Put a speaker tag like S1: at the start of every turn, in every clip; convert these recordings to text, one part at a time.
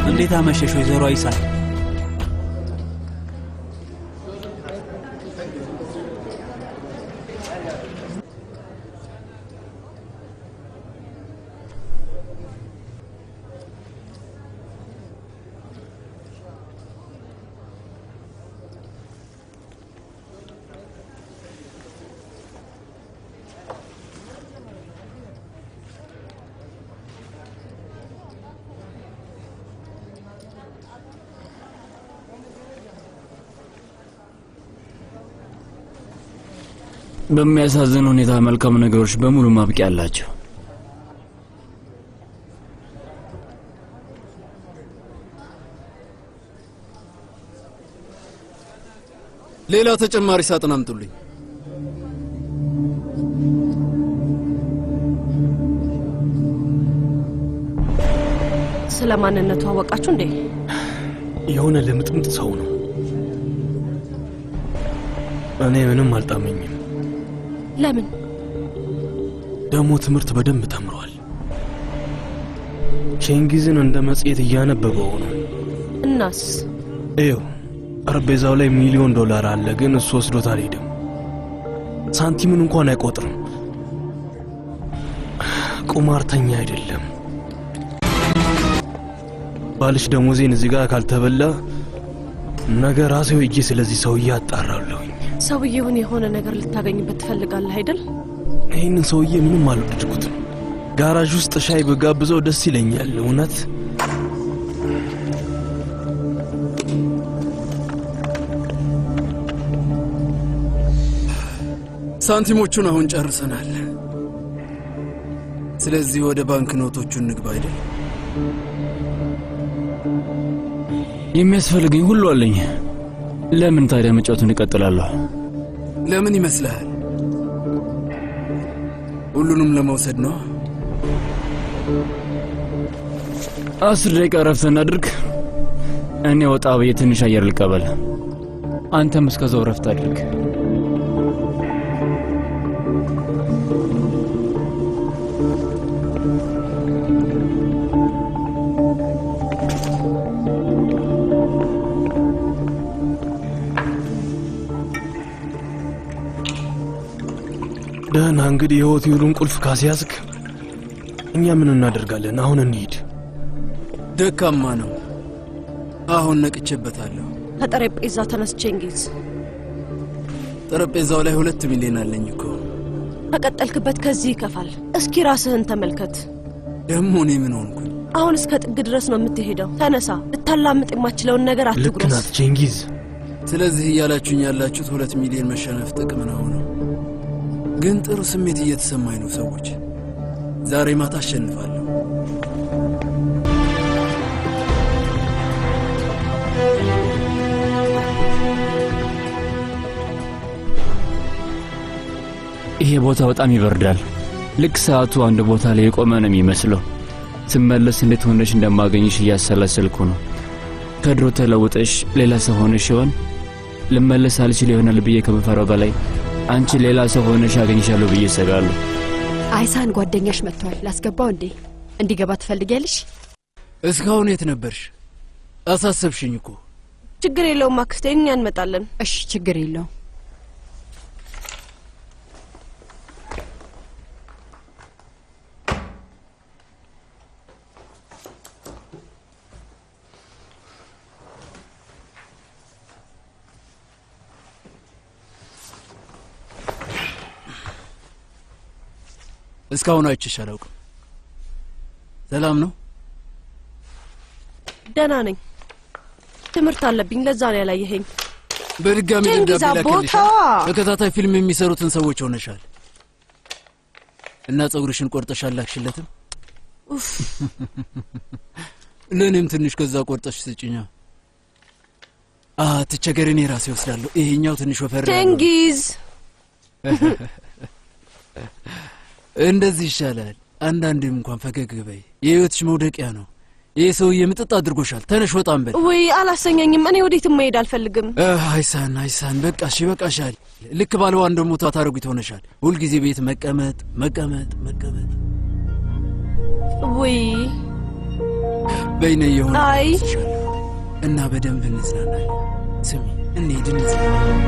S1: እንዴት አመሸሽ ወይዘሮ አይሳን?
S2: በሚያሳዝን ሁኔታ መልካም ነገሮች በሙሉ ማብቂያ አላቸው።
S3: ሌላ ተጨማሪ ሳጥን አምጡልኝ።
S4: ስለማንነቱ አወቃችሁ እንዴ?
S5: የሆነ ለምጥምጥ ሰው ነው። እኔ ምንም አልጣመኝም።
S4: ለምን?
S5: ደሞ ትምህርት በደንብ ተምሯል። ቼንጊዝን እንደ መጽሔት እያነበበው ነው።
S4: እናስ?
S5: እየው ጠረጴዛው ላይ $1,000,000 አለ፣ ግን እሱ ወስዶት አልሄድም። ሳንቲምን እንኳን አይቆጥርም። ቁማርተኛ አይደለም። ባልሽ ደሞዜን እዚህ ጋር ካልተበላ ነገ ራሴው እጄ ስለዚህ ሰውዬ አጣራለሁ።
S4: ሰውዬውን የሆነ ነገር ልታገኝበት ትፈልጋለህ አይደል?
S5: ይህንን ሰውዬ ምንም አልወደድኩትም። ጋራዥ ውስጥ ሻይ በጋብዘው ደስ ይለኛል። እውነት
S3: ሳንቲሞቹን አሁን ጨርሰናል። ስለዚህ ወደ ባንክ ኖቶቹ እንግባ አይደል?
S2: የሚያስፈልገኝ ሁሉ አለኝ። ለምን ታዲያ መጫወቱን እቀጥላለሁ?
S3: ለምን ይመስልሃል? ሁሉንም ለመውሰድ ነው።
S2: 10 ደቂቃ ረፍት እናድርግ። እኔ ወጣ ብዬ ትንሽ አየር ልቀበል። አንተም እስከዛው ረፍት አድርግ።
S5: ደህና እንግዲህ የሆቴሉን ቁልፍ ካስያዝክ እኛ ምን እናደርጋለን? አሁን እንሂድ።
S3: ደካማ ነው። አሁን ነቅቼበታለሁ።
S4: ከጠረጴዛ ተነስ ቼንጊዝ።
S3: ጠረጴዛው ላይ 2 ሚሊዮን አለኝ እኮ።
S4: ከቀጠልክበት ከዚህ ይከፋል። እስኪ ራስህን ተመልከት።
S3: ደሞ እኔ ምን ሆንኩኝ?
S4: አሁን እስከ ጥግ ድረስ ነው የምትሄደው። ተነሳ። ልታላምጥ የማትችለውን ነገር አትጉረስ።
S5: ልክ ናት ቼንጊዝ።
S3: ስለዚህ እያላችሁኝ ያላችሁት 2 ሚሊዮን መሸነፍ ጥቅም ነው ነው። ግን ጥሩ ስሜት እየተሰማኝ ነው ሰዎች። ዛሬ ማታ አሸንፋለሁ።
S2: ይሄ ቦታ በጣም ይበርዳል። ልክ ሰዓቱ አንድ ቦታ ላይ የቆመ ነው የሚመስለው። ስመለስ እንዴት ሆነሽ እንደማገኝሽ እያሰላሰልኩ ነው። ከድሮ ተለውጠሽ ሌላ ሰው ሆነሽ ይሆን? ልመለስ አልችል ይሆናል ብዬ ከምፈራው በላይ አንቺ ሌላ ሰው ሆነሽ አገኝሻለሁ ብዬ ሰጋለሁ።
S6: አይሳን ጓደኛሽ መጥቷል። ላስገባው እንዴ? እንዲገባ ትፈልጊያለሽ?
S3: እስካሁን የት ነበርሽ? አሳሰብሽኝ እኮ።
S4: ችግር የለውም አክስቴ፣ እኛ እንመጣለን።
S6: እሺ ችግር የለውም።
S3: እስካሁን አይቼሽ አላውቅም። ሰላም ነው?
S4: ደህና ነኝ። ትምህርት አለብኝ፣ ለዛ ነው ያላየኸኝ።
S3: በድጋሚ ደብዳቤ ላከልሻል። ተከታታይ ፊልም የሚሰሩትን ሰዎች ሆነሻል እና ጸጉርሽን ቆርጠሻል ላክሽለትም?
S4: ኡፍ
S3: ለኔም ትንሽ ከዛ ቆርጠሽ ስጪኛ። ትቸገረኝ፣ ራሴ ወስዳለሁ። ይሄኛው ትንሽ ወፈር ያለው
S4: ቼንጊዝ።
S3: እንደዚህ ይሻላል። አንዳንዴም እንኳን ፈገግ በይ። የህይወትሽ መውደቂያ ነው። ይሄ ሰውዬ ምጥጥ አድርጎሻል። ተነሽ ወጣም በል።
S4: ወይ አላሰኘኝም። እኔ ወዴትም መሄድ አልፈልግም።
S3: አይሳን በቃሽ፣ ይበቃሻል። ልክ ባለው አንድ ሞታ ታረጉት ሆነሻል። ሁሉ ጊዜ ቤት መቀመጥ።
S4: ወይ
S3: በይነ የሆነ
S4: አይ
S3: እና በደንብ እንዝናናለን። ስሚ እንሂድ እንዝናና።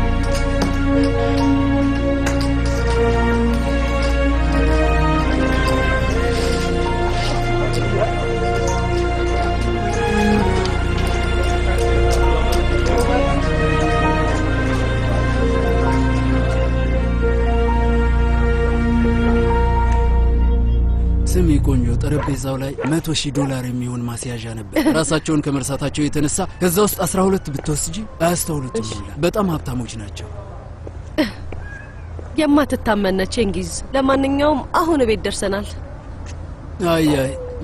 S3: ስሚ ቆንጆ፣ ጠረጴዛው ላይ $100,000 የሚሆን ማስያዣ ነበር። ራሳቸውን ከመርሳታቸው የተነሳ ከዛ ውስጥ 12 ብትወስጂ አያስተውሉትም። በጣም ሀብታሞች ናቸው።
S4: የማትታመነ ቼንጊዝ። ለማንኛውም አሁን ቤት ደርሰናል።
S3: አይ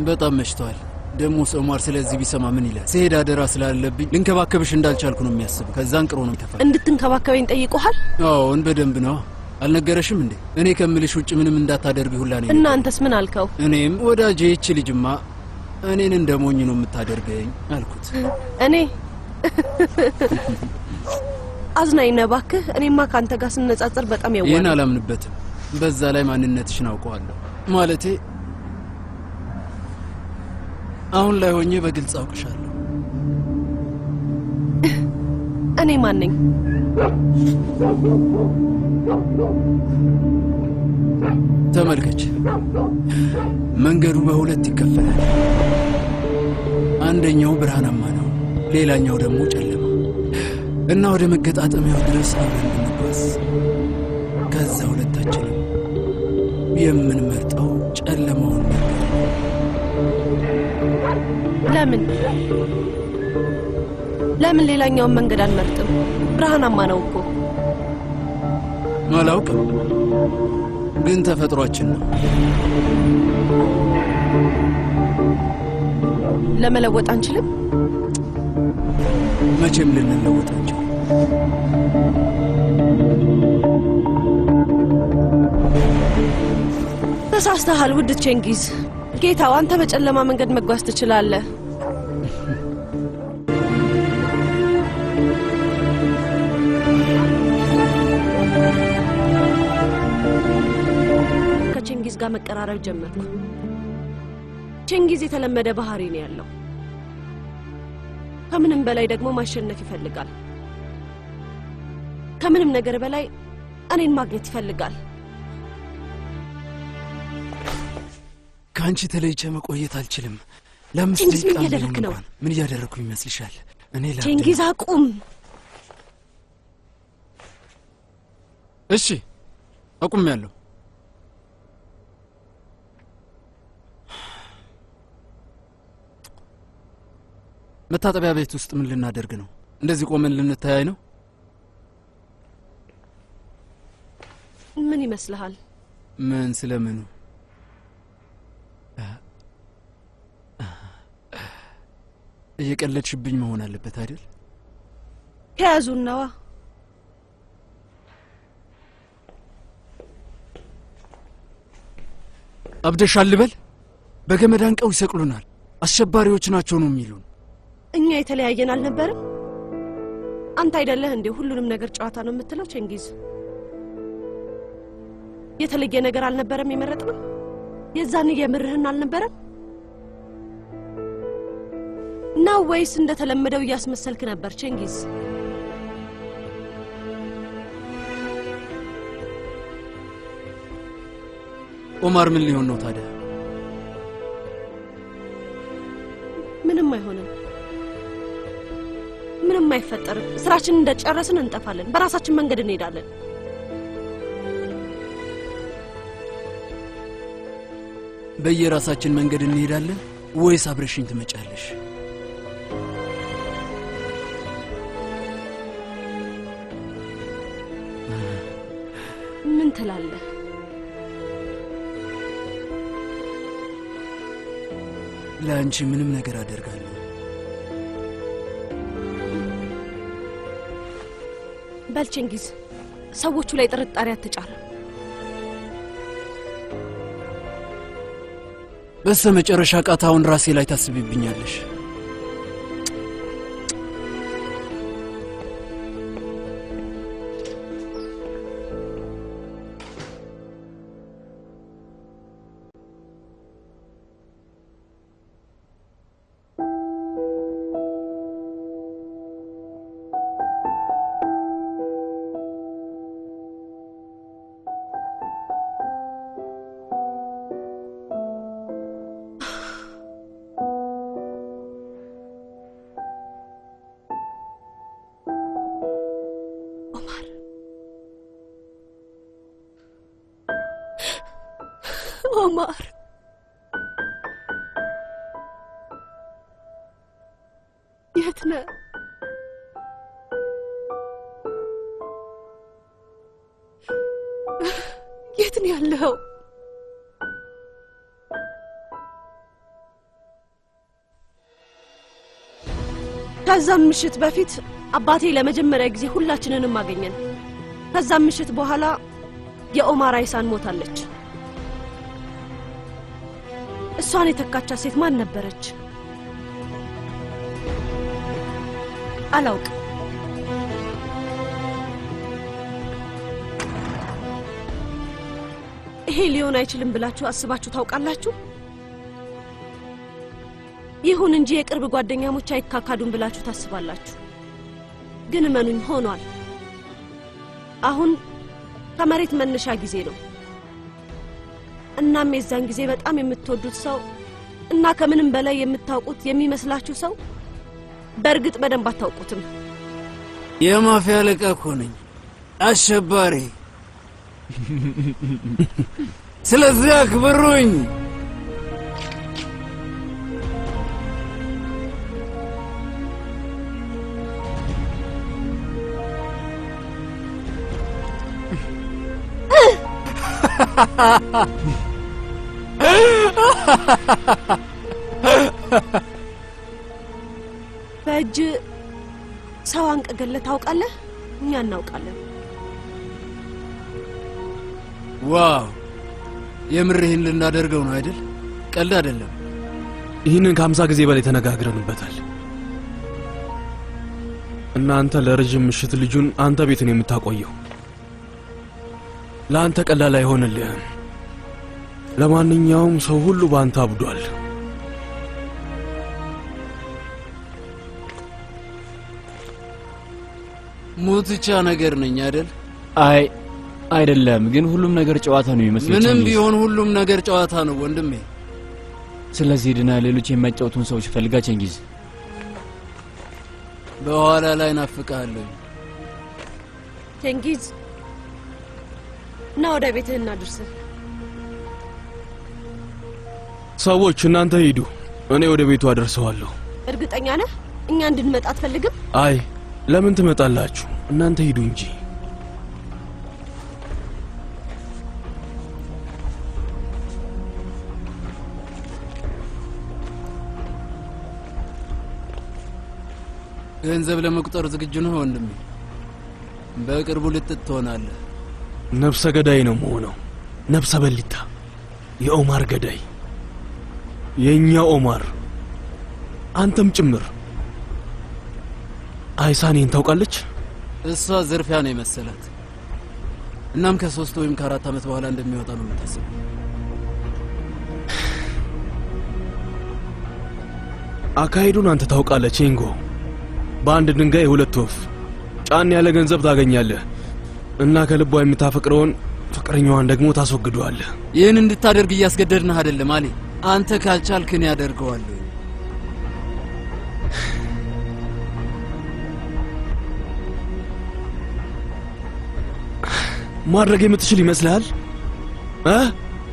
S3: በጣም መሽቷል። ደግሞ ሶማር ስለዚህ ቢሰማ ምን ይላል? ስሄድ አደራ ስላለብኝ ልንከባከብሽ እንዳልቻልኩ ነው የሚያስበው። ከዛን ቅሮ ነው ይተፋል።
S4: እንድትንከባከበኝ ጠይቆሃል?
S3: አዎን በደንብ ነው። አልነገረሽም እንዴ? እኔ ከምልሽ ውጭ ምንም እንዳታደርግ ሁላ ነው።
S4: እናንተስ ምን አልከው?
S3: እኔም ወዳጄ ይህች ልጅማ እኔን እንደሞኝ ነው የምታደርገኝ አልኩት።
S4: እኔ አዝናኝ ነህ እባክህ። እኔማ ካንተ ጋር ስነጻጸር በጣም ያዋል።
S3: ይህን አላምንበትም። በዛ ላይ ማንነትሽን አውቀዋለሁ። ማለቴ አሁን ላይ ሆኜ በግልጽ አውቅሻለሁ።
S4: እኔ ማን ነኝ?
S3: ተመልከች፣ መንገዱ በሁለት ይከፈላል። አንደኛው ብርሃናማ ነው፣ ሌላኛው ደግሞ ጨለማ እና ወደ መገጣጠሚያው ድረስ አብረን እንጓዝ። ከዛ ሁለታችንም የምንመርጠው ጨለማውን መንገድ።
S4: ለምን ሌላኛውን መንገድ አንመርጥም? ብርሃናማ ነው እኮ።
S3: አላውቅም፣ ግን ተፈጥሯችን ነው።
S4: ለመለወጥ አንችልም።
S3: መቼም ልንለወጥ አንችልም።
S4: ተሳስተሃል ውድ ቼንጊዝ። ጌታው፣ አንተ በጨለማ መንገድ መጓዝ ትችላለህ። ከቼንጊዝ ጋር መቀራረብ ጀመርኩ። ቼንጊዝ የተለመደ ባህሪ ነው ያለው። ከምንም በላይ ደግሞ ማሸነፍ ይፈልጋል። ከምንም ነገር በላይ እኔን ማግኘት ይፈልጋል።
S3: ከአንቺ ተለይቼ መቆየት አልችልም። ለምስት
S4: ቼንጊዝ ምን እያደረክ ነው?
S3: ምን እያደረኩ ይመስልሻል? እኔ
S4: ቼንጊዝ አቁም።
S3: እሺ አቁሜያለሁ። መታጠቢያ ቤት ውስጥ ምን ልናደርግ ነው? እንደዚህ ቆመን ልንተያይ ነው?
S4: ምን ይመስልሃል?
S3: ምን ስለምኑ? እየቀለድሽብኝ መሆን አለበት አይደል?
S4: ከያዙናዋ
S3: አብደሻል ልበል? በገመድ አንቀው ይሰቅሉናል። አሸባሪዎች ናቸው ነው የሚሉን።
S4: እኛ የተለያየን አልነበረም? አንተ አይደለህ እንዴ ሁሉንም ነገር ጨዋታ ነው የምትለው? ቼንጊዝ፣ የተለየ ነገር አልነበረም የመረጥነው? የዛን የምርህን አልነበረም ነው ወይስ እንደተለመደው እያስመሰልክ ነበር? ቼንጊዝ፣
S3: ኦማር ምን ሊሆን ነው ታዲያ?
S4: ምንም አይሆንም። ምንም አይፈጠርም። ስራችንን እንደጨረስን እንጠፋለን። በራሳችን መንገድ እንሄዳለን።
S3: በየራሳችን መንገድ እንሄዳለን ወይስ አብረሽኝ ትመጫለሽ?
S4: ምን ትላለህ?
S3: ለአንቺ ምንም ነገር አደርጋለሁ።
S4: በል ቼንጊዝ፣ ሰዎቹ ላይ ጥርጣሬ አትጫር።
S3: በስተመጨረሻ ቃታውን ራሴ ላይ ታስቢብኛለሽ።
S4: ኦማር የት ነህ? የት ነው ያለኸው? ከዛም ምሽት በፊት አባቴ ለመጀመሪያ ጊዜ ሁላችንንም አገኘን። ከዛም ምሽት በኋላ የኦማር አይሳን ሞታለች። እሷን የተካቻት ሴት ማን ነበረች? አላውቅም። ይሄ ሊሆን አይችልም ብላችሁ አስባችሁ ታውቃላችሁ? ይሁን እንጂ የቅርብ ጓደኛሞች አይካካዱም ብላችሁ ታስባላችሁ። ግን እመኑኝ ሆኗል። አሁን ከመሬት መነሻ ጊዜ ነው። እናም የዛን ጊዜ በጣም የምትወዱት ሰው እና ከምንም በላይ የምታውቁት የሚመስላችሁ ሰው በእርግጥ በደንብ አታውቁትም።
S3: የማፊያ አለቃ እኮ ነኝ፣ አሸባሪ። ስለዚህ አክብሩኝ።
S4: በእጅ ሰው አንቀገለ ታውቃለህ? እኛ እናውቃለን።
S3: ዋው የምርህን ልናደርገው ነው አይደል? ቀልድ አይደለም።
S5: ይህንን ከ50 ጊዜ በላይ ተነጋግረንበታል። እናንተ ለረጅም ምሽት ልጁን አንተ ቤትን የምታቆየው ለአንተ ቀላል አይሆንልህም። ለማንኛውም ሰው ሁሉ ባንተ አብዷል።
S3: ሙትቻ ነገር ነኝ አይደል?
S2: አይ አይደለም፣ ግን ሁሉም ነገር ጨዋታ ነው የሚመስለው።
S3: ምንም ቢሆን ሁሉም ነገር ጨዋታ ነው ወንድሜ።
S2: ስለዚህ ድና ሌሎች የሚያጫውቱን ሰዎች ፈልጋ ቸንጊዝ።
S3: በኋላ ላይ ናፍቃለሁ።
S4: ቸንጊዝ ና ወደ ቤትህ እናድርስ።
S5: ሰዎች እናንተ ሂዱ፣ እኔ ወደ ቤቱ አደርሰዋለሁ።
S4: እርግጠኛ ነህ እኛ እንድንመጣ አትፈልግም?
S5: አይ ለምን ትመጣላችሁ? እናንተ ሂዱ እንጂ።
S3: ገንዘብ ለመቁጠር ዝግጁ ነህ ወንድሜ? በቅርቡ ልጥጥ ትሆናለህ።
S5: ነፍሰ ገዳይ ነው መሆነው። ነፍሰ በሊታ፣ የኦማር ገዳይ፣ የኛ ኦማር፣ አንተም ጭምር። አይሳኔን ታውቃለች?
S3: እሷ ዝርፊያ ነው የመሰላት። እናም ከ3 ወይም ከ4 ዓመት በኋላ እንደሚወጣ ነው የምታስበው።
S5: አካሄዱን አንተ ታውቃለህ ቼንጎ። በአንድ ድንጋይ 2 ወፍ። ጫን ያለ ገንዘብ ታገኛለህ እና ከልቧ የምታፈቅረውን ፍቅረኛዋን ደግሞ ታስወግደዋለህ።
S3: ይህን እንድታደርግ እያስገደድንህ አይደለም አሊ። አንተ ካልቻልክ እኔ አደርገዋለሁ።
S5: ማድረግ የምትችል ይመስልሃል?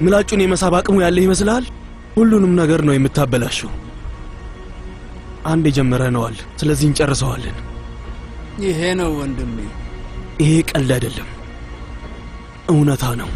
S5: ምላጩን የመሳብ አቅሙ ያለህ ይመስልሃል? ሁሉንም ነገር ነው የምታበላሸው። አንድ የጀመረነዋል፣ ስለዚህ እንጨርሰዋለን።
S3: ይሄ ነው ወንድሜ።
S5: ይሄ ቀልድ አይደለም፣ እውነታ ነው።